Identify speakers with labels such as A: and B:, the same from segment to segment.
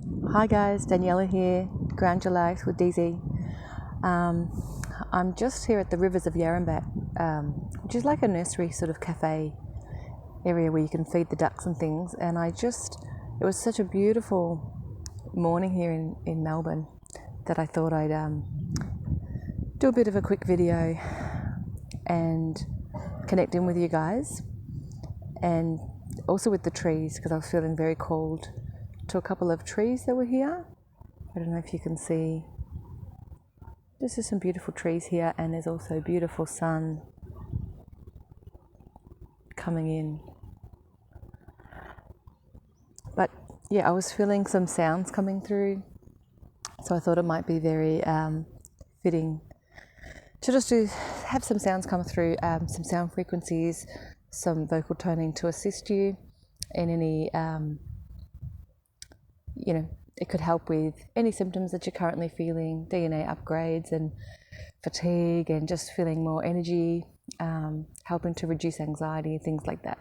A: Hi guys, Daniela here, Ground Your Life with DZ. I'm just here at the Rivers of Yarrambat, which is like a nursery sort of cafe area where you can feed the ducks and things. And it was such a beautiful morning here in Melbourne that I thought I'd do a bit of a quick video and connect in with you guys, and also with the trees, because I was feeling very called to a couple of trees that were here. I don't know if you can see. This is some beautiful trees here, and there's also beautiful sun coming in. But yeah, I was feeling some sounds coming through, so I thought it might be very fitting to just have some sounds come through, some sound frequencies, some vocal toning to assist you in any it could help with any symptoms that you're currently feeling, DNA upgrades and fatigue and just feeling more energy, helping to reduce anxiety, things like that.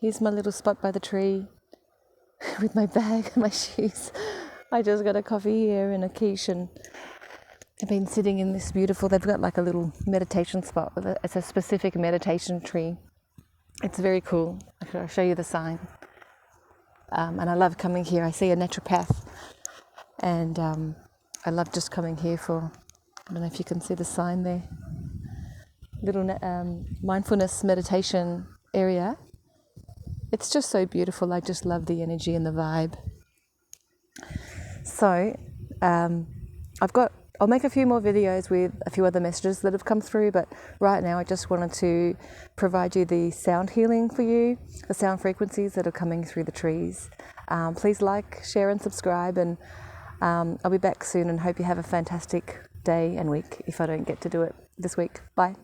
A: Here's my little spot by the tree with my bag and my shoes. I just got a coffee here and a quiche, and I've been sitting in this beautiful, they've got like a little meditation spot. It's a specific meditation tree. It's very cool. I'll show you the sign. And I love coming here. I see a naturopath, and I love just coming here for, I don't know if you can see the sign there, little mindfulness meditation area. It's just so beautiful. I just love the energy and the vibe. So I'll make a few more videos with a few other messages that have come through, but right now I just wanted to provide you the sound healing for you, the sound frequencies that are coming through the trees. Please like, share and subscribe, and I'll be back soon and hope you have a fantastic day and week if I don't get to do it this week. Bye.